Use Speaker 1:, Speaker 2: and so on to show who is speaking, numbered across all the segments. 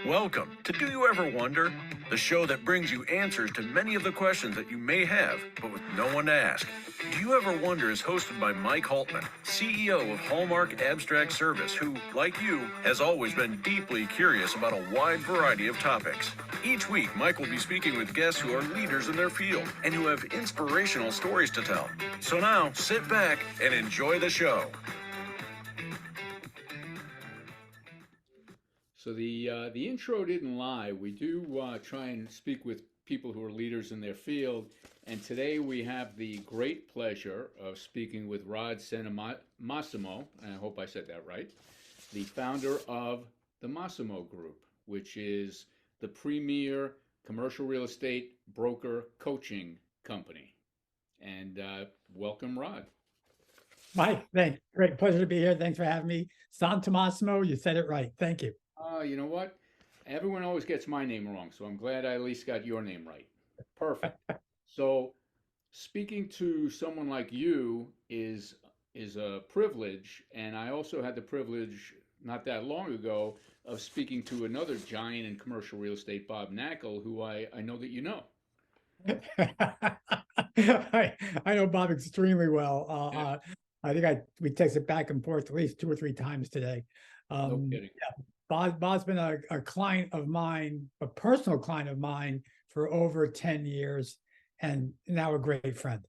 Speaker 1: Welcome to Do You Ever Wonder? The show that brings you answers to many of the questions that you may have, but with no one to ask. Do You Ever Wonder is hosted by Mike Haltman, CEO of Hallmark Abstract Service, who, like you, has always been deeply curious about a wide variety of topics. Each week, Mike will be speaking with guests who are leaders in their field and who have inspirational stories to tell. So now, sit back and enjoy the show.
Speaker 2: So the intro didn't lie. We do try and speak with people who are leaders in their field, and today we have the great pleasure of speaking with Rod Santomassimo, and I hope I said that right, the founder of the Massimo Group, which is the premier commercial real estate broker coaching company. And welcome, Rod.
Speaker 3: Mike, thanks. Great pleasure to be here. Thanks for having me. Santomassimo, you said it right. Thank you.
Speaker 2: You know what? Everyone always gets my name wrong, so I'm glad I at least got your name right. Perfect. So, speaking to someone like you is a privilege, and I also had the privilege not that long ago of speaking to another giant in commercial real estate, Bob Knackel, who I know that you know.
Speaker 3: I know Bob extremely well.
Speaker 2: Yeah.
Speaker 3: I think we texted back and forth at least 2 or 3 times today.
Speaker 2: No kidding.
Speaker 3: Yeah, Bob's been a client of mine, a personal client of mine for over 10 years, and now a great friend.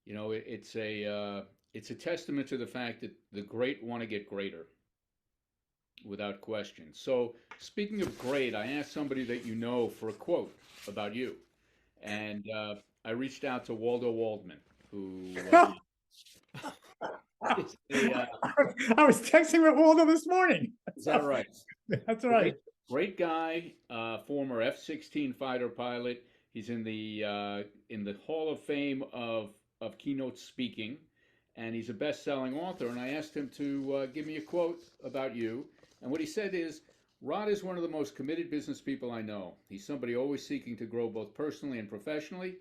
Speaker 2: You know, it's a testament to the fact that the great want to get greater, without question. So, speaking of great, I asked somebody that you know for a quote about you, and I reached out to Waldo Waldman, who is
Speaker 3: I was texting with Waldo this morning.
Speaker 2: is that right?
Speaker 3: That's right.
Speaker 2: Great guy, former F-16 fighter pilot. He's in the Hall of Fame of keynote speaking, and he's a best-selling author. And I asked him to give me a quote about you, and what he said is, "Rod is one of the most committed business people I know. He's somebody always seeking to grow both personally and professionally,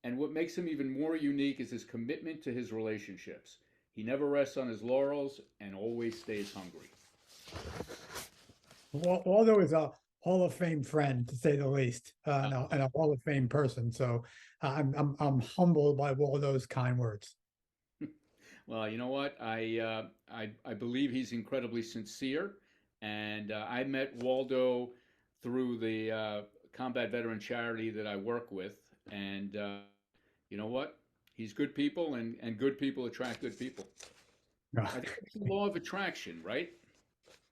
Speaker 2: and what makes him even more unique is his commitment to his relationships. He never rests on his laurels and always stays hungry."
Speaker 3: Waldo is a Hall of Fame friend, to say the least, and a Hall of Fame person. So I'm humbled by Waldo's kind words.
Speaker 2: Well, you know what? I believe he's incredibly sincere, and I met Waldo through the combat veteran charity that I work with, and you know what? He's good people, and good people attract good people. I think it's the law of attraction, right?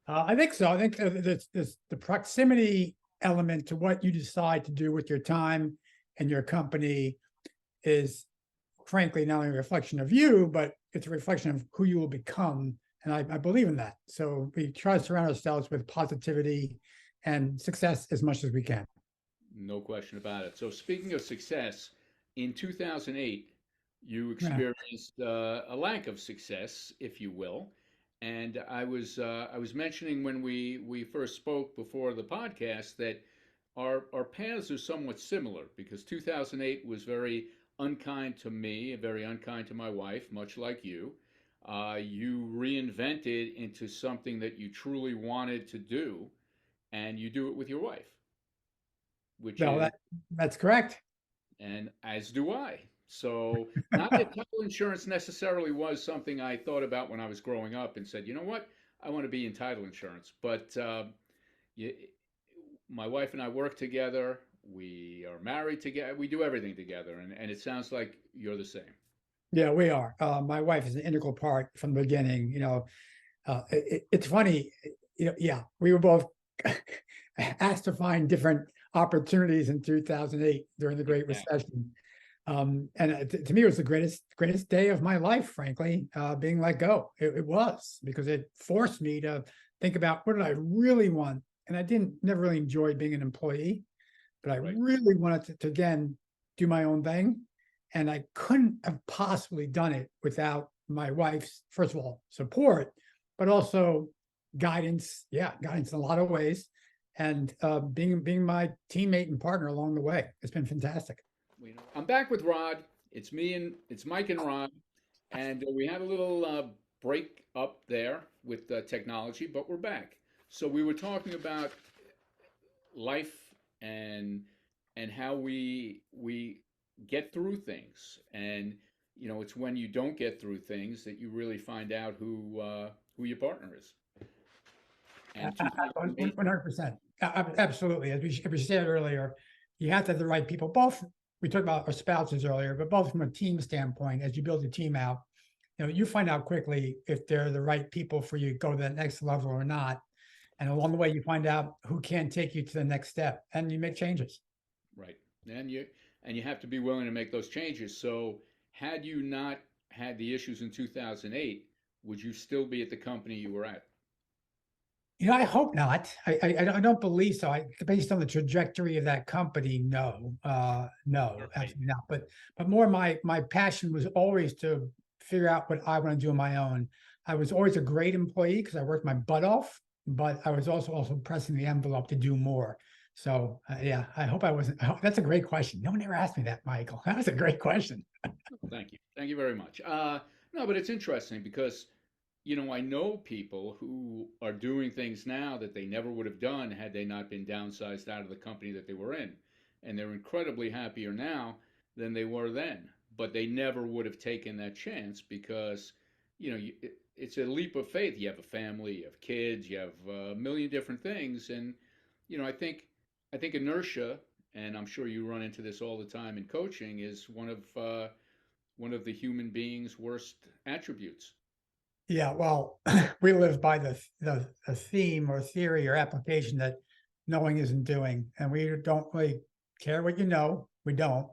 Speaker 3: I think so. I think the proximity element to what you decide to do with your time and your company is, frankly, not only a reflection of you, but it's a reflection of who you will become. And I believe in that. So we try to surround ourselves with positivity and success as much as we can.
Speaker 2: No question about it. So speaking of success, in 2008, you experienced a lack of success, if you will. And I was mentioning when we first spoke before the podcast that our paths are somewhat similar, because 2008 was very unkind to me and very unkind to my wife, much like you. You reinvented into something that you truly wanted to do, and you do it with your wife, which is
Speaker 3: that's correct.
Speaker 2: And as do I. So, not that title insurance necessarily was something I thought about when I was growing up and said, you know what, I want to be in title insurance. But my wife and I work together. We are married together. We do everything together. And it sounds like you're the same.
Speaker 3: Yeah, we are. My wife is an integral part from the beginning. It's funny. Yeah, we were both asked to find different opportunities in 2008 during the Great Recession. And to me, it was the greatest day of my life, frankly, being let go. It was, because it forced me to think about, what did I really want? And I never really enjoyed being an employee, but I really wanted to again, do my own thing. And I couldn't have possibly done it without my wife's, first of all, support, but also guidance. Yeah, guidance in a lot of ways. And being my teammate and partner along the way. It's been fantastic.
Speaker 2: I'm back with Rod. It's Mike and Rod, and we had a little break up there with technology, but we're back. So we were talking about life and how we get through things. And it's when you don't get through things that you really find out who your partner is. And 2008,
Speaker 3: 100%. Absolutely. As we said earlier, you have to have the right people. Both, we talked about our spouses earlier, but both from a team standpoint, as you build a team out, you find out quickly if they're the right people for you to go to the next level or not. And along the way, you find out who can take you to the next step, and you make changes.
Speaker 2: right? And you have to be willing to make those changes. So had you not had the issues in 2008, would you still be at the company you were at?
Speaker 3: I hope not. I don't believe so. Based on the trajectory of that company, no, no,
Speaker 2: Right.
Speaker 3: absolutely not. But more my passion was always to figure out what I want to do on my own. I was always a great employee because I worked my butt off, but I was also pressing the envelope to do more. So yeah, I hope I wasn't. That's a great question. No one ever asked me that, Michael. That was a great question.
Speaker 2: Thank you very much. No, but it's interesting because I know people who are doing things now that they never would have done had they not been downsized out of the company that they were in. And they're incredibly happier now than they were then. But they never would have taken that chance because, it's a leap of faith. You have a family, you have kids, you have a million different things. And, I think inertia, and I'm sure you run into this all the time in coaching, is one of the human being's worst attributes.
Speaker 3: Yeah, well, we live by the theme or theory or application that knowing isn't doing, and we don't really care what you know. We don't.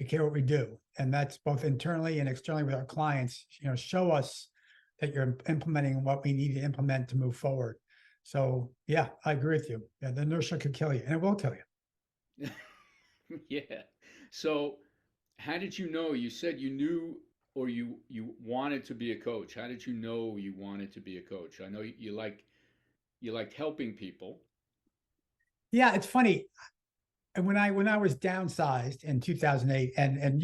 Speaker 3: We care what we do, and that's both internally and externally with our clients. Show us that you're implementing what we need to implement to move forward. So, yeah, I agree with you. Yeah, the inertia could kill you, and it will kill you.
Speaker 2: Yeah. So, how did you know? You said you knew or you wanted to be a coach. How did you know you wanted to be a coach? I know you liked helping people.
Speaker 3: Yeah, it's funny. And when I was downsized in 2008, and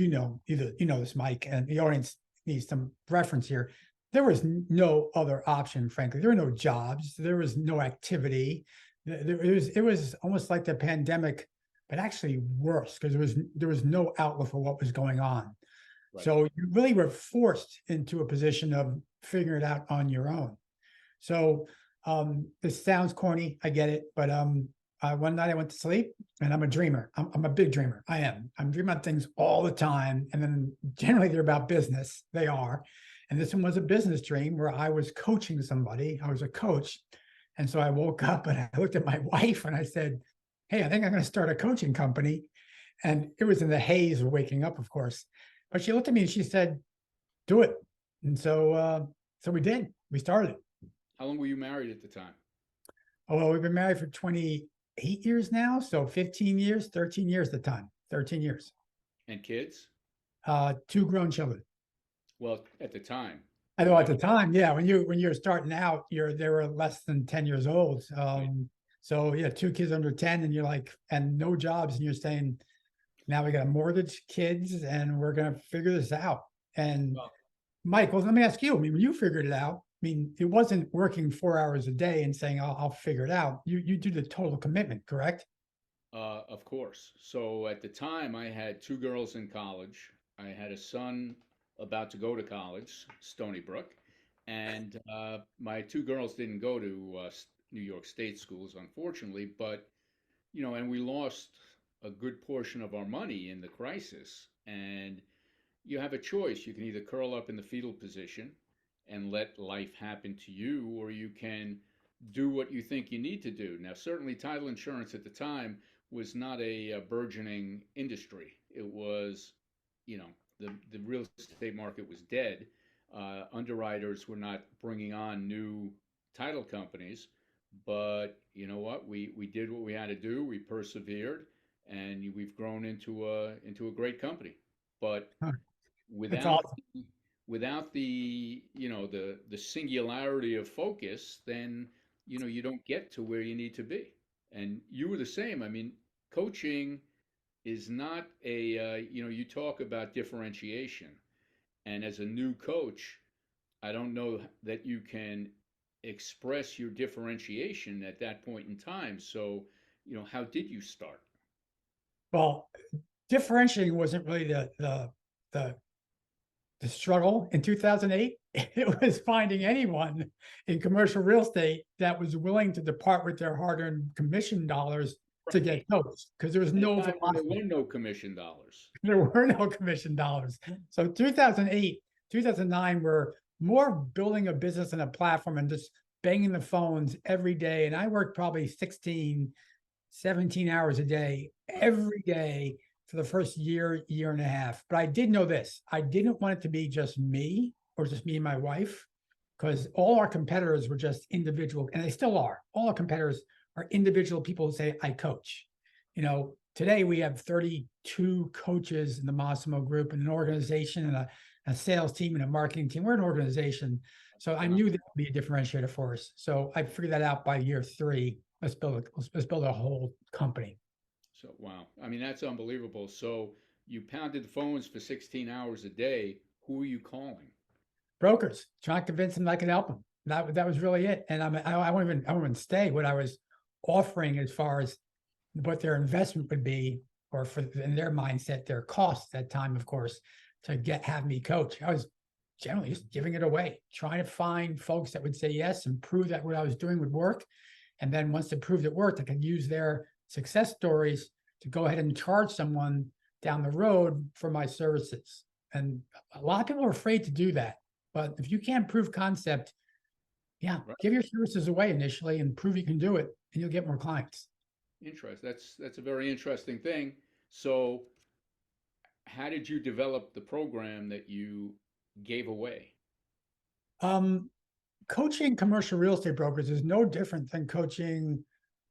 Speaker 3: this, Mike, and the audience needs some reference here. There was no other option, frankly. There were no jobs. There was no activity. It was almost like the pandemic, but actually worse because there was no outlook for what was going on.
Speaker 2: Right.
Speaker 3: So you really were forced into a position of figuring it out on your own. So this sounds corny, I get it, but one night I went to sleep, and I'm a dreamer. I'm a big dreamer. I am. I'm dreaming about things all the time, and then generally they're about business. They are, and this one was a business dream where I was coaching somebody. I was a coach, and so I woke up and I looked at my wife and I said, "Hey, I think I'm going to start a coaching company." And it was in the haze of waking up, of course. But she looked at me and she said, "Do it." And so we did. We started.
Speaker 2: How long were you married at the time?
Speaker 3: Oh, well, we've been married for 28 years now. So 15 years, 13 years at the time, 13 years.
Speaker 2: And kids?
Speaker 3: Two grown children.
Speaker 2: Well, at the time.
Speaker 3: I
Speaker 2: You
Speaker 3: know at
Speaker 2: have
Speaker 3: the time, yeah, when you're starting out, they were less than 10 years old.
Speaker 2: right.
Speaker 3: So yeah, two kids under 10, and you're like, and no jobs, and you're saying, now we got a mortgage, kids, and we're gonna figure this out. And
Speaker 2: Well,
Speaker 3: Mike, well, let me ask you. I mean, when you figured it out, I mean, it wasn't working 4 hours a day and saying, I'll figure it out. You do the total commitment, correct?
Speaker 2: of course. So at the time, I had two girls in college. I had a son about to go to college, Stony Brook, and my two girls didn't go to New York State schools, unfortunately. But and we lost a good portion of our money in the crisis. And you have a choice. You can either curl up in the fetal position and let life happen to you, or you can do what you think you need to do. Now, certainly, title insurance at the time was not a burgeoning industry. It was, the real estate market was dead. Underwriters were not bringing on new title companies. But you know what? We did what we had to do. We persevered, and we've grown into a great company. But
Speaker 3: Huh. That's
Speaker 2: without
Speaker 3: awesome.
Speaker 2: without the singularity of focus, then you don't get to where you need to be. And you were the same. I mean, coaching is not you talk about differentiation, and as a new coach, I don't know that you can express your differentiation at that point in time. So how did you start?
Speaker 3: Well, differentiating wasn't really the the struggle in 2008. It was finding anyone in commercial real estate that was willing to depart with their hard-earned commission dollars to get coached, because there was
Speaker 2: At a
Speaker 3: no
Speaker 2: time when there
Speaker 3: velocity.
Speaker 2: were no commission dollars.
Speaker 3: There were no commission dollars. So 2008, 2009 were more building a business and a platform and just banging the phones every day. And I worked probably 16, 17 hours a day, every day for the first year, year and a half. But I did know this. I didn't want it to be just me or just me and my wife, because all our competitors were just individual, and they still are. All our competitors are individual people who say, I coach. Today we have 32 coaches in the Massimo Group, and an organization and a sales team and a marketing team. We're an organization. So I knew that would be a differentiator for us. So I figured that out by year 3. Let's build a whole company.
Speaker 2: So, wow. I mean, that's unbelievable. So you pounded the phones for 16 hours a day. Who were you calling?
Speaker 3: Brokers, trying to convince them I could help them. That was really it. And I won't even stay what I was offering as far as what their investment would be, or in their mindset, their cost at that time, of course, to have me coach. I was generally just giving it away, trying to find folks that would say yes and prove that what I was doing would work. And then once they proved it worked, I could use their success stories to go ahead and charge someone down the road for my services. And a lot of people are afraid to do that. But if you can't prove concept, yeah,
Speaker 2: Right.
Speaker 3: give your services away initially and prove you can do it, and you'll get more clients.
Speaker 2: Interesting. That's a very interesting thing. So, how did you develop the program that you gave away?
Speaker 3: Um, Coaching commercial real estate brokers is no different than coaching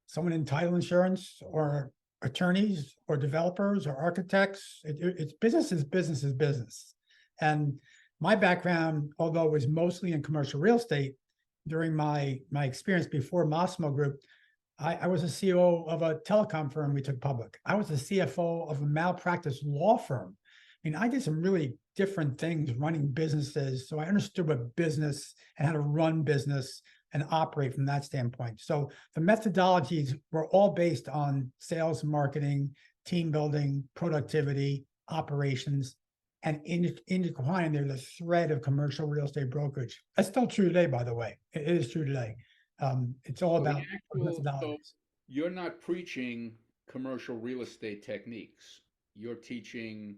Speaker 3: someone in title insurance or attorneys or developers or architects. It's business is business is business. And my background, although it was mostly in commercial real estate, during my experience before Massimo Group, I was a CEO of a telecom firm we took public. I was a CFO of a malpractice law firm. I mean, I did some really different things running businesses. So I understood what business and how to run business and operate from that standpoint. So the methodologies were all based on sales, marketing, team building, productivity, operations, and intertwined there the thread of commercial real estate brokerage. That's still true today, by the way. It is true today. It's all
Speaker 2: So the
Speaker 3: about
Speaker 2: so
Speaker 3: methodologies.
Speaker 2: you're not preaching commercial real estate techniques. You're teaching.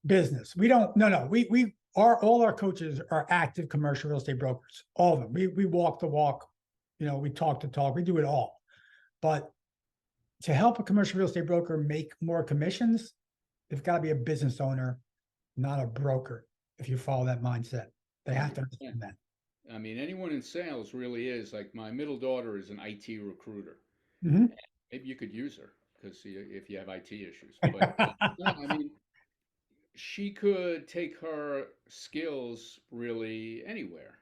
Speaker 3: Business. We don't, no, we are, all our coaches are active commercial real estate brokers, all of them. We walk the walk, we talk the talk, we do it all. But to help a commercial real estate broker make more commissions, they've got to be a business owner, not a broker. If you follow that mindset, they have to understand that.
Speaker 2: I mean, anyone in sales really is. Like my middle daughter is an IT recruiter.
Speaker 3: Mhm.
Speaker 2: Maybe you could use her because if you have IT issues. But no, I mean, she could take her skills really anywhere.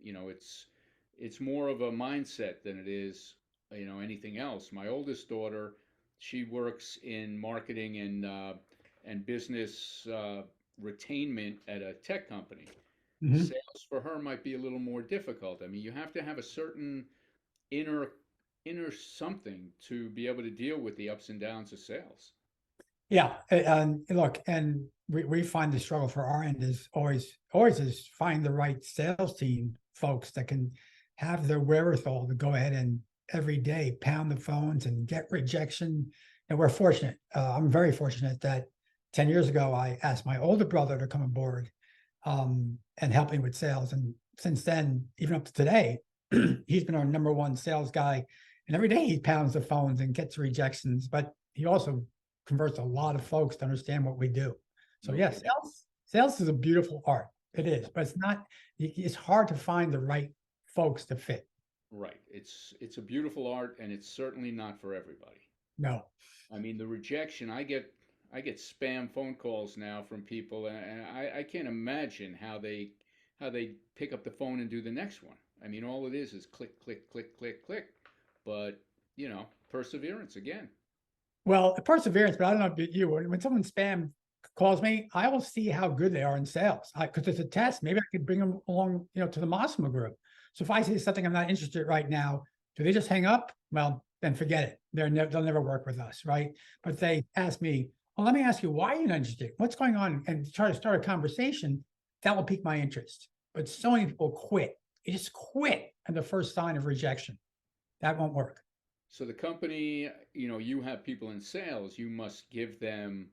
Speaker 2: It's more of a mindset than it is, anything else. My oldest daughter, she works in marketing and business retainment at a tech company.
Speaker 3: Mhm.
Speaker 2: Sales for her might be a little more difficult. I mean, you have to have a certain inner inner something to be able to deal with the ups and downs of sales.
Speaker 3: Yeah, and look, and we find the struggle for our end is always is find the right sales team folks that can have the wherewithal to go ahead and every day pound the phones and get rejection. And we're fortunate. I'm very fortunate that 10 years ago I asked my older brother to come aboard and help me with sales. And since then, even up to today, he's been our #1 sales guy. And every day he pounds the phones and gets rejections, but he also converts a lot of folks to understand what we do. So yes,
Speaker 2: Okay.
Speaker 3: sales is a beautiful art. It is, but it's hard to find the right folks to fit.
Speaker 2: Right. It's a beautiful art and it's certainly not for everybody.
Speaker 3: No.
Speaker 2: I mean, the rejection, I get spam phone calls now from people and I can't imagine how they pick up the phone and do the next one. I mean, all it is click, click, click, click, click. But, perseverance again.
Speaker 3: Well, perseverance, but I don't know about you. When someone spam calls me, I will see how good they are in sales. Because it's a test. Maybe I could bring them along, to the Massimo Group. So if I see something I'm not interested in right now, do they just hang up? Well, then forget it. They'll never work with us, right? But they ask me, well, let me ask you, why are you not interested? What's going on? And try to start a conversation that will pique my interest. But so many people quit. They just quit at the first sign of rejection. That won't work.
Speaker 2: So the company, you have people in sales, you must give them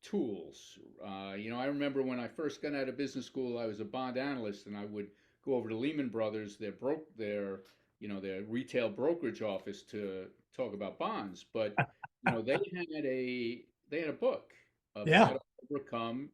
Speaker 2: tools. I remember when I first got out of business school, I was a bond analyst, and I would go over to Lehman Brothers, their retail brokerage office, to talk about bonds. But they had a book of how
Speaker 3: Yeah.
Speaker 2: to overcome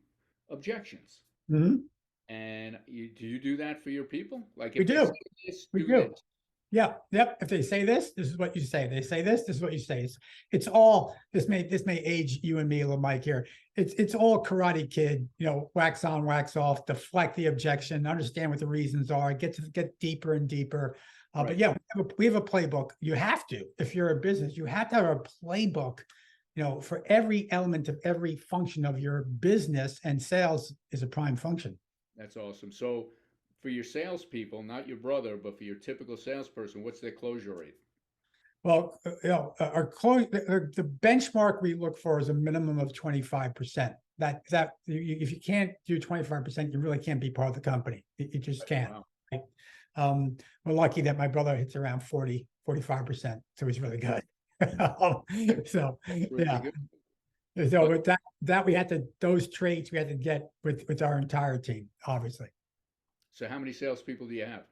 Speaker 2: objections.
Speaker 3: Mhm.
Speaker 2: And do you do that for your people? Like,
Speaker 3: We
Speaker 2: if they say
Speaker 3: do.
Speaker 2: this,
Speaker 3: We
Speaker 2: do
Speaker 3: do.
Speaker 2: this.
Speaker 3: Yeah. Yep. If they say this is what you say. They say this is what you say. It's all this may age you and me a little, Mike, here. It's all Karate Kid, wax on, wax off, deflect the objection, understand what the reasons are, get deeper and deeper. But
Speaker 2: Right.
Speaker 3: yeah, we have a playbook. You have to, if you're a business, you have to have a playbook, for every element of every function of your business, and sales is a prime function.
Speaker 2: That's awesome. So for your salespeople, not your brother, but for your typical salesperson, what's their closure rate?
Speaker 3: Well, our close the benchmark we look for is a minimum of 25%. If you can't do 25%, you really can't be part of the company. You just can't.
Speaker 2: Wow.
Speaker 3: Right? We're lucky that my brother hits around 45%, so he's really good. So
Speaker 2: Really
Speaker 3: yeah.
Speaker 2: good.
Speaker 3: So
Speaker 2: But
Speaker 3: with that those traits we had to get with our entire team, obviously.
Speaker 2: so how many salespeople do you have?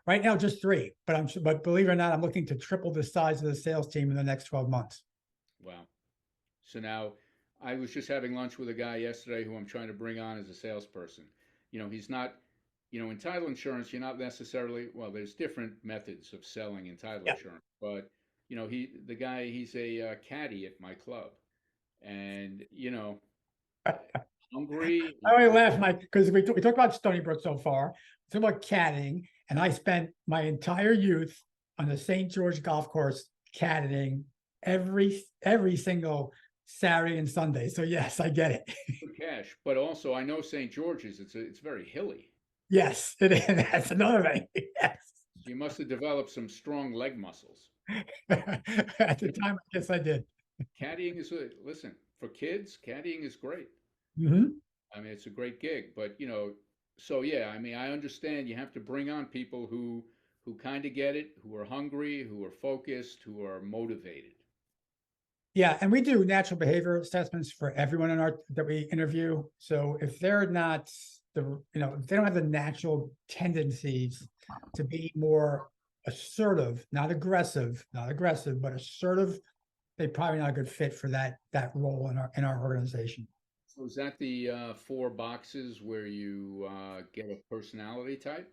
Speaker 3: Right now, just three, but believe it or not, I'm looking to triple the size of the sales team in the next 12 months.
Speaker 2: Wow. So now I was just having lunch with a guy yesterday who I'm trying to bring on as a salesperson. He's not, in title insurance, you're not necessarily, well, there's different methods of selling in title
Speaker 3: Yeah.
Speaker 2: insurance, but he's a caddy at my club, and hungry.
Speaker 3: I only laugh, Mike, because we talked about Stony Brook so far. We talked about caddying, and I spent my entire youth on the St. George golf course caddying every single Saturday and Sunday. So yes, I get it.
Speaker 2: Good cash, but also I know St. George's. It's very hilly.
Speaker 3: Yes, it is. That's another thing. Yes.
Speaker 2: So you must have developed some strong leg muscles.
Speaker 3: At the time, I guess I did.
Speaker 2: Caddying is listen, for kids. Caddying is great.
Speaker 3: Mhm.
Speaker 2: I mean, it's a great gig, but so yeah. I mean, I understand you have to bring on people who kind of get it, who are hungry, who are focused, who are motivated.
Speaker 3: Yeah, and we do natural behavior assessments for everyone that we interview. So if they're not if they don't have the natural tendencies to be more assertive, not aggressive, but assertive, they're probably not a good fit for that role in our organization.
Speaker 2: So is that the four boxes where you get a personality type?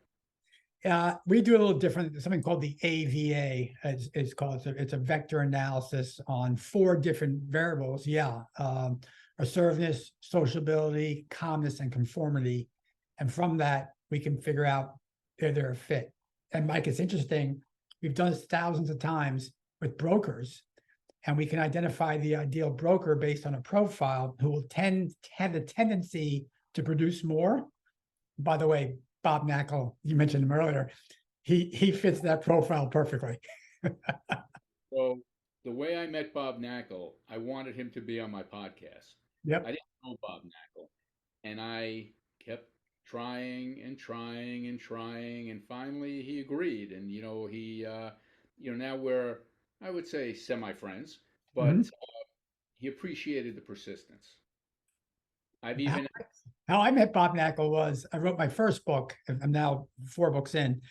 Speaker 3: We do a little different, something called the AVA. It's called. It's a vector analysis on four different variables. Yeah, assertiveness, sociability, calmness, and conformity. And from that, we can figure out if they're a fit. And Mike, it's interesting. We've done this thousands of times with brokers, and we can identify the ideal broker based on a profile who will have the tendency to produce more. By the way, Bob Knackel, you mentioned him earlier. He fits that profile perfectly.
Speaker 2: So the way I met Bob Knackel, I wanted him to be on my podcast. I
Speaker 3: Yep.
Speaker 2: didn't know Bob Knackel, and I kept trying and trying and trying, and finally he agreed. And now we're, I would say, semi friends, but
Speaker 3: Mhm.
Speaker 2: he appreciated the persistence. I've
Speaker 3: How,
Speaker 2: even
Speaker 3: how I met Bob Knackel was I wrote my first book. I'm now 4 books in.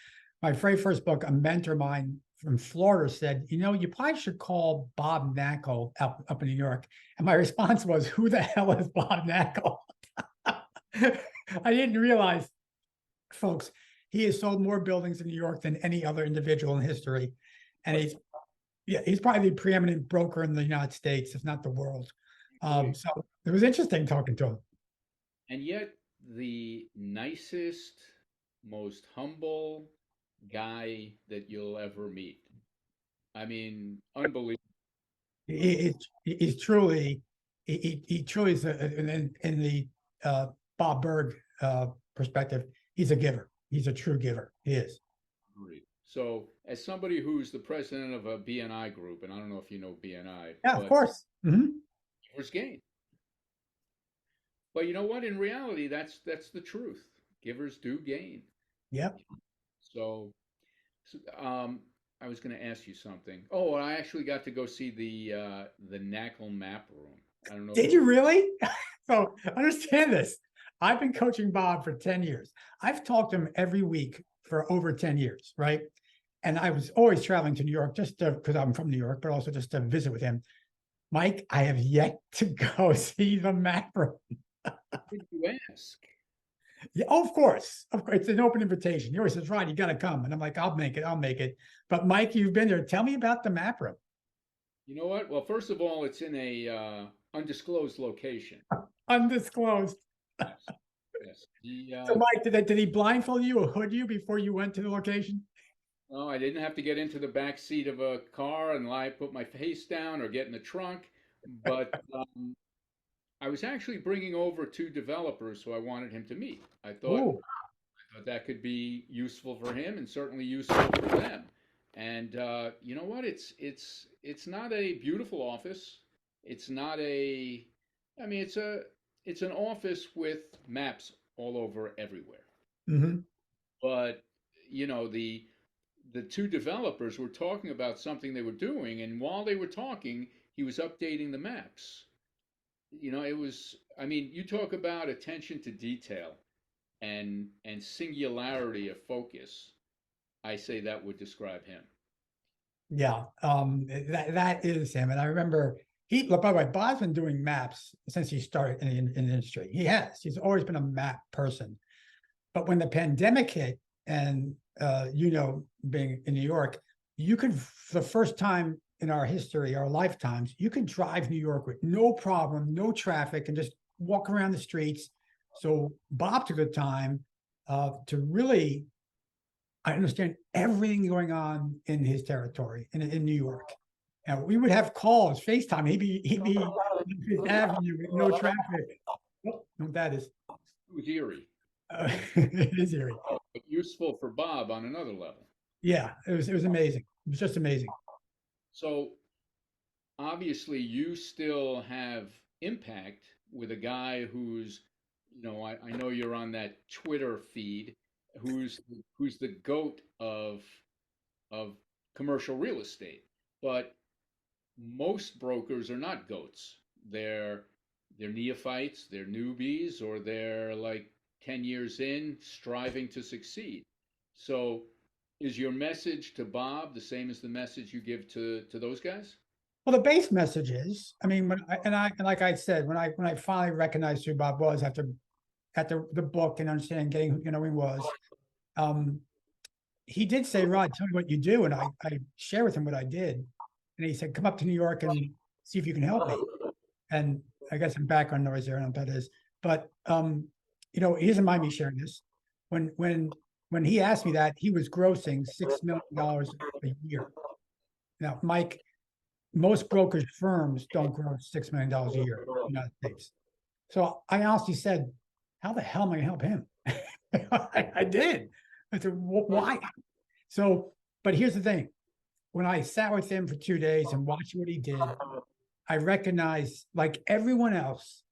Speaker 3: My very first book, a mentor of mine from Florida said, you probably should call Bob Knackel up in New York. And my response was, who the hell is Bob Knackel? I didn't realize, folks, he has sold more buildings in New York than any other individual in history. And he's probably the preeminent broker in the United States, if not the world. So it was interesting talking to him.
Speaker 2: and yet the nicest, most humble guy that you'll ever meet. I mean, unbelievable.
Speaker 3: He's truly, he truly is in the Bob Berg perspective. He's a giver. He's a true giver. He is.
Speaker 2: So, as somebody who's the president of a BNI group, and I don't know if you know BNI,
Speaker 3: Yeah, of
Speaker 2: but
Speaker 3: course.
Speaker 2: givers gain. But you know what? In reality, that's the truth. Givers do gain.
Speaker 3: Yep.
Speaker 2: So, I was going to ask you something. Oh, I actually got to go see the NACL map room. I don't know if
Speaker 3: Did you really? So understand this. I've been coaching Bob for 10 years. I've talked to him every week for over 10 years, right? And I was always traveling to New York just because I'm from New York, but also just to visit with him. Mike, I have yet to go see the map room.
Speaker 2: did you ask?
Speaker 3: Yeah, of course. Of course. It's an open invitation. He always says, Rod, you got to come. And I'm like, I'll make it. I'll make it. But Mike, you've been there. Tell me about the map room.
Speaker 2: You know what? Well, first of all, it's in a undisclosed location.
Speaker 3: Undisclosed.
Speaker 2: Yes.
Speaker 3: So Mike, did he blindfold you or hood you before you went to the location?
Speaker 2: No, I didn't have to get into the back seat of a car and lie, put my face down or get in the trunk. But I was actually bringing over two developers who I wanted him to meet.
Speaker 3: Ooh.
Speaker 2: I thought that could be useful for him and certainly useful for them. And you know what? It's not a beautiful office. It's not a. I mean, it's an office with maps all over everywhere.
Speaker 3: Mm-hmm.
Speaker 2: But you know the two developers were talking about something they were doing, and while they were talking, he was updating the maps. You know, it was. I mean, you talk about attention to detail and singularity of focus. I say that would describe him.
Speaker 3: Yeah, that is him. And I remember look, by the way, Bob's been doing maps since he started in the industry. He has. He's always been a map person. But when the pandemic hit, and being in New York, you could, for the first time in our history, our lifetimes, you could drive New York with no problem, no traffic, and just walk around the streets. So Bob took the time to really, I understand everything going on in his territory in New York. And we would have calls, FaceTime. He'd be on Fifth Avenue with no traffic. Oh, no, that is.
Speaker 2: It was eerie,
Speaker 3: It is eerie.
Speaker 2: but useful for Bob on another level.
Speaker 3: Yeah, it was amazing. It was just amazing.
Speaker 2: So obviously, you still have impact with a guy who's, I know you're on that Twitter feed, who's the goat of commercial real estate. But most brokers are not goats. They're neophytes, they're newbies, or they're like 10 years in, striving to succeed. So is your message to Bob the same as the message you give to those guys?
Speaker 3: Well, the base message is, I mean, and like I said, when I finally recognized who Bob was after the book and understanding getting who he was, he did say, Rod, tell me what you do. And I share with him what I did. And he said, come up to New York and see if you can help me. And I got some background noise there, I don't know what that is. But he doesn't mind me sharing this. When he asked me that, he was grossing $6 million a year. Now, Mike, most brokerage firms don't gross $6 million a year in the United States. So I honestly said, how the hell am I going to help him? I did. I said, why? So, but here's the thing. When I sat with him for 2 days and watched what he did, I recognized, like everyone else,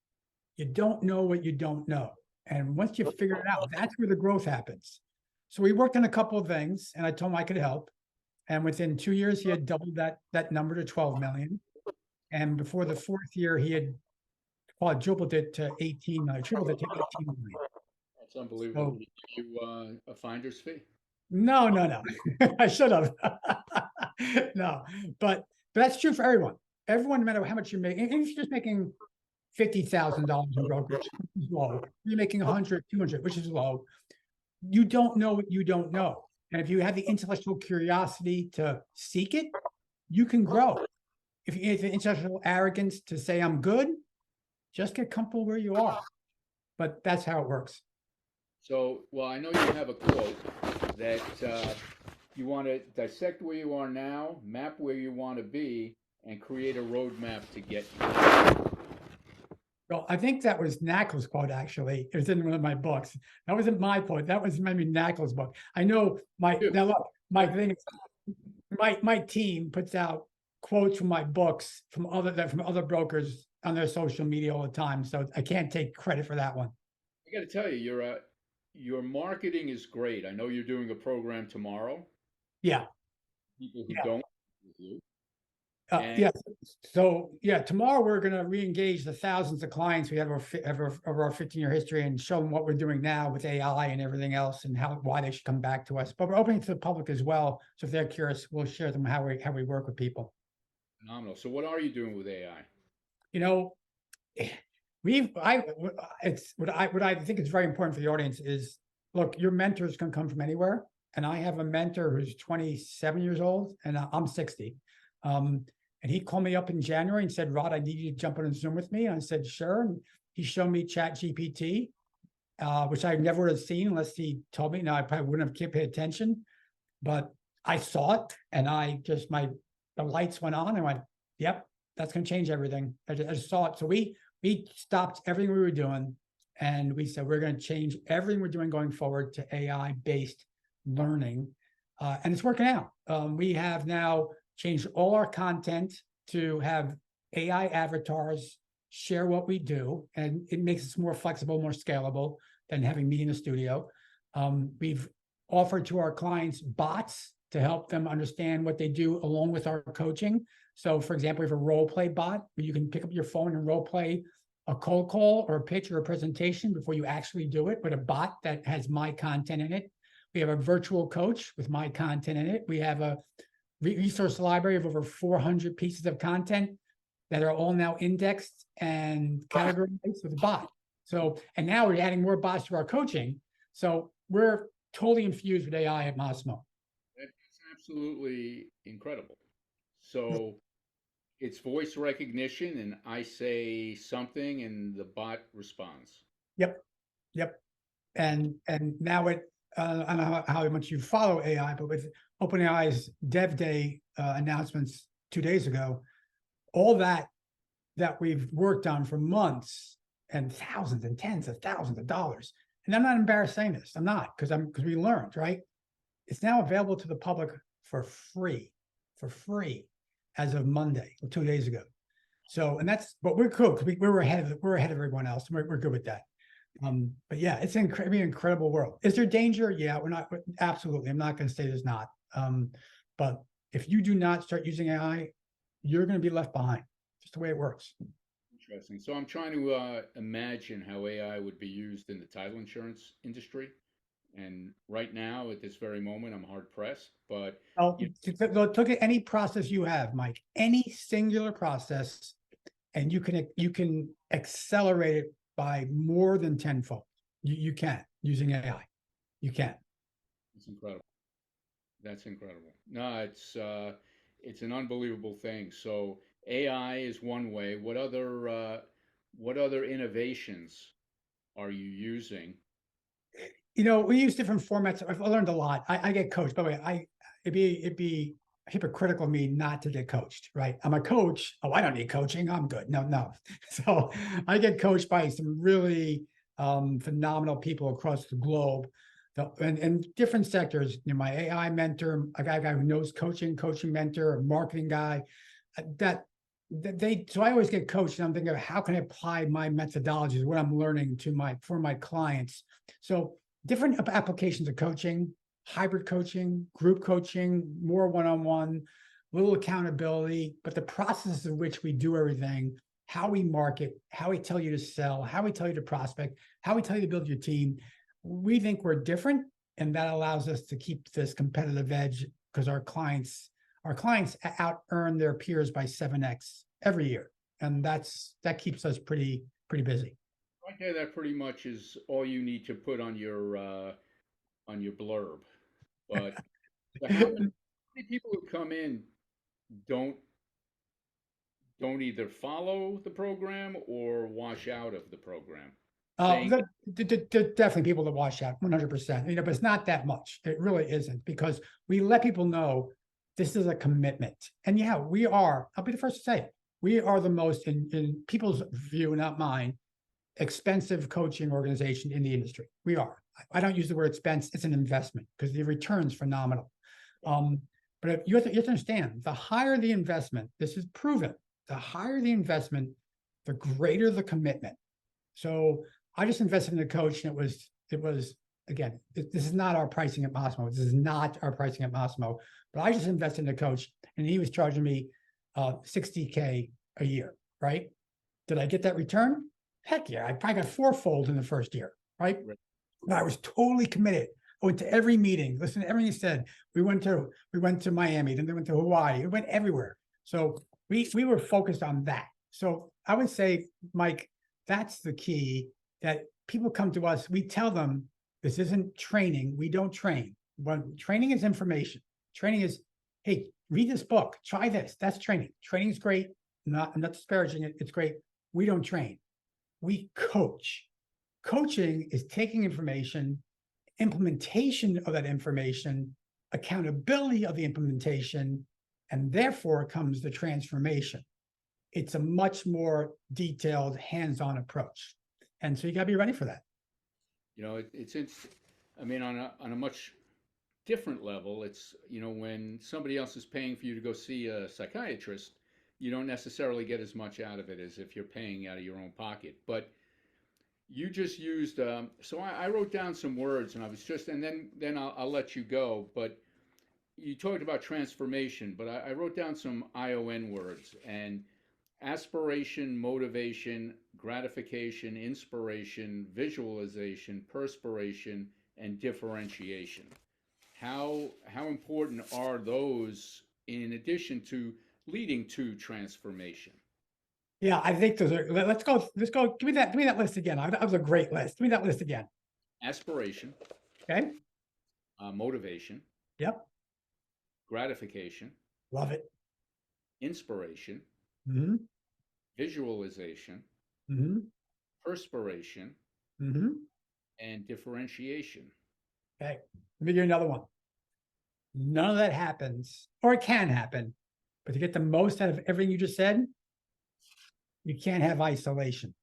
Speaker 3: you don't know what you don't know. And once you figure it out, that's where the growth happens. So we worked on a couple of things, and I told him I could help. And within 2 years, he had doubled that number to 12 million. And before the fourth year, he had quadrupled it to 18 million, tripled it to 18 million.
Speaker 2: That's unbelievable. Did he give you a finder's fee?
Speaker 3: No. I should have. No, but that's true for everyone. Everyone, no matter how much you make, if you're just making $50,000 in brokerage, which is low. You're making 100, 200, which is low. You don't know what you don't know. And if you have the intellectual curiosity to seek it, you can grow. If you have the intellectual arrogance to say, I'm good, just get comfortable where you are. But that's how it works.
Speaker 2: So, well, I know you have a quote that you want to dissect where you are now, map where you want to be, and create a roadmap to get you.
Speaker 3: Well, I think that was Knackle's quote, actually. It was in one of my books. That wasn't my quote. That was maybe Knackle's book. I know now look, My thing is, my team puts out quotes from my books from other brokers on their social media all the time. So I can't take credit for that one.
Speaker 2: I got to tell you, your marketing is great. I know you're doing a program tomorrow.
Speaker 3: Yeah.
Speaker 2: People who
Speaker 3: Yeah.
Speaker 2: don't with you, and
Speaker 3: Yeah. So yeah, tomorrow we're going to re-engage the thousands of clients we have over our 15-year history and show them what we're doing now with AI and everything else and why they should come back to us. But we're opening to the public as well. So if they're curious, we'll share them how we work with people.
Speaker 2: phenomenal. So, what are you doing with AI?
Speaker 3: You know, it's what I think is very important for the audience is, look, your mentors can come from anywhere. And I have a mentor who's 27 years old and I'm 60. And he called me up in January and said, Rod, I need you to jump on a Zoom with me. And I said, sure. And he showed me Chat GPT, which I never would have seen unless he told me. Now I probably wouldn't have paid attention, but I saw it and the lights went on and I went, yep, that's going to change everything. I just saw it. So we stopped everything we were doing and we said, we're going to change everything we're doing going forward to AI-based learning. And it's working out. We have now changed all our content to have AI avatars share what we do. And it makes us more flexible, more scalable than having me in the studio. We've offered to our clients bots to help them understand what they do along with our coaching. So for example, we have a role play bot where you can pick up your phone and role play a cold call or a pitch or a presentation before you actually do it with a bot that has my content in it. We have a virtual coach with my content in it. We have a resource library of over 400 pieces of content that are all now indexed and categorized with a bot. So, and now we're adding more bots to our coaching. So we're totally infused with AI at Massimo.
Speaker 2: That's absolutely incredible. So, it's voice recognition, and I say something, and the bot responds.
Speaker 3: Yep. And now I don't know how much you follow AI, but with OpenAI's Dev Day announcements 2 days ago, all that we've worked on for months and thousands and tens of thousands of dollars. And I'm not embarrassed saying this. I'm not, because we learned, right? It's now available to the public for free as of Monday, or 2 days ago. So, and that's, but we're cool because we're ahead of everyone else. We're good with that. But yeah, it's an incredible world. Is there danger? Yeah, absolutely. I'm not going to say there's not. But if you do not start using AI, you're going to be left behind. Just the way it works.
Speaker 2: Interesting. So I'm trying to imagine how AI would be used in the title insurance industry. And right now, at this very moment, I'm hard pressed. But
Speaker 3: Look at any process you have, Mike, any singular process, and you can accelerate it by more than tenfold. You can using AI. You can.
Speaker 2: it's incredible. That's incredible. No, it's an unbelievable thing. So AI is one way. What other innovations are you using?
Speaker 3: We use different formats. I've learned a lot. I get coached. By the way, it'd be hypocritical of me not to get coached, right? I'm a coach. Oh, I don't need coaching. I'm good. No. So I get coached by some really phenomenal people across the globe, and different sectors. My AI mentor, a guy who knows coaching mentor, a marketing guy. So I always get coached, and I'm thinking of how can I apply my methodologies, what I'm learning for my clients. So different applications of coaching, hybrid coaching, group coaching, more one-on-one, little accountability, but the process in which we do everything, how we market, how we tell you to sell, how we tell you to prospect, how we tell you to build your team. We think we're different, and that allows us to keep this competitive edge because our clients out earn their peers by 7x every year. And that keeps us pretty busy.
Speaker 2: Okay, that pretty much is all you need to put on your blurb. But how many people who come in don't either follow the program or wash out of the program?
Speaker 3: Definitely people that wash out 100%, but it's not that much. It really isn't, because we let people know this is a commitment. And yeah, I'll be the first to say it. We are the most, in people's view, not mine, expensive coaching organization in the industry. We are. I don't use the word expense. It's an investment because the return's phenomenal. But if you have to understand, the higher the investment, this is proven, the higher the investment, the greater the commitment. So I just invested in a coach, and it was again, this is not our pricing at Massimo. This is not our pricing at Massimo, but I just invested in a coach, and he was charging me $60K a year, right? Did I get that return? Heck yeah, I probably got fourfold in the first year, right? But I was totally committed. I went to every meeting, listened to everything he said. We went to Miami, then we went to Hawaii. We went everywhere. So we were focused on that. So I would say, Mike, that's the key, that people come to us. We tell them this isn't training. We don't train. When training is information. Training is, hey, read this book, try this. That's training. Training is great. I'm not disparaging it. It's great. We don't train. We coach. Coaching is taking information, implementation of that information, accountability of the implementation, and therefore comes the transformation. It's a much more detailed, hands-on approach. And so you got to be ready for that.
Speaker 2: You know, it's I mean, on a much different level, it's, you know, when somebody else is paying for you to go see a psychiatrist, you don't necessarily get as much out of it as if you're paying out of your own pocket. But you just used, so I wrote down some words, and I was just, and then I'll let you go. But you talked about transformation, but I wrote down some ION words, and aspiration, motivation, gratification, inspiration, visualization, perspiration, and differentiation. How important are those in addition to leading to transformation?
Speaker 3: Yeah, I think those are, let's go. Give me that list again. That was a great list. Give me that list again.
Speaker 2: Aspiration.
Speaker 3: Okay.
Speaker 2: Motivation.
Speaker 3: Yep.
Speaker 2: Gratification.
Speaker 3: Love it.
Speaker 2: Inspiration.
Speaker 3: Mm-hmm.
Speaker 2: Visualization.
Speaker 3: Mm-hmm.
Speaker 2: Perspiration.
Speaker 3: Mm-hmm.
Speaker 2: And differentiation.
Speaker 3: Okay. Let me give you another one. None of that happens, or it can happen, but to get the most out of everything you just said, you can't have isolation.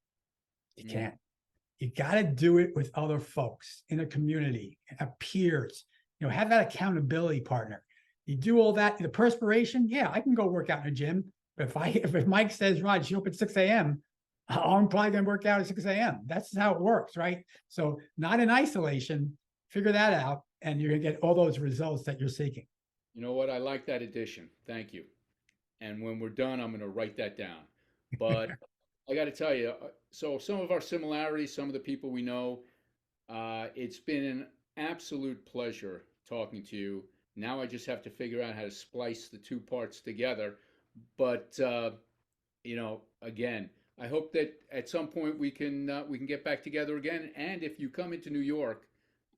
Speaker 3: You can't. You got to do it with other folks in a community, peers. You know, have that accountability partner. You do all that. The perspiration, yeah, I can go work out in a gym. But if Mike says, Rod, show up at 6 a.m., I'm probably going to work out at 6 a.m. That's how it works, right? So not in isolation. Figure that out, and you're going to get all those results that you're seeking.
Speaker 2: You know what? I like that addition. Thank you. And when we're done, I'm going to write that down. But I got to tell you, so some of our similarities, some of the people we know, it's been an absolute pleasure talking to you. Now I just have to figure out how to splice the two parts together. But you know, again, I hope that at some point we can get back together again. And if you come into New York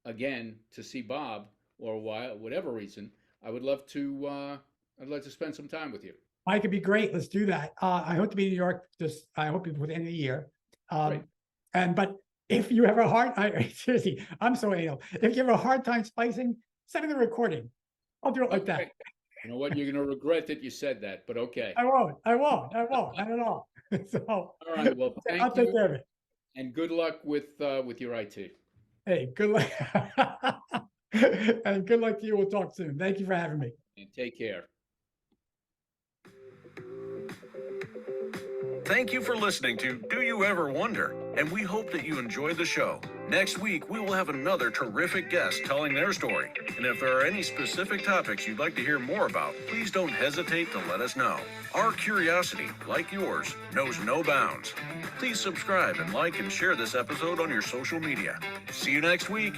Speaker 2: again to see Bob, or whatever reason, I'd love to spend some time with you.
Speaker 3: Mike, it'd be great. Let's do that. I hope to be in New York. I hope before the end of the year. But if you have a seriously, I'm so anal. If you have a hard time splicing, send me the recording. I'll do it like that.
Speaker 2: You know what? You're going to regret that you said that, but okay.
Speaker 3: I won't. Not at all. So,
Speaker 2: all right. Well,
Speaker 3: I'll take care of it.
Speaker 2: And good luck with your IT.
Speaker 3: Hey, good luck. And good luck to you. We'll talk soon. Thank you for having me.
Speaker 2: And take care.
Speaker 1: Thank you for listening to Do You Ever Wonder? And we hope that you enjoyed the show. Next week, we will have another terrific guest telling their story. And if there are any specific topics you'd like to hear more about, please don't hesitate to let us know. Our curiosity, like yours, knows no bounds. Please subscribe and like and share this episode on your social media. See you next week.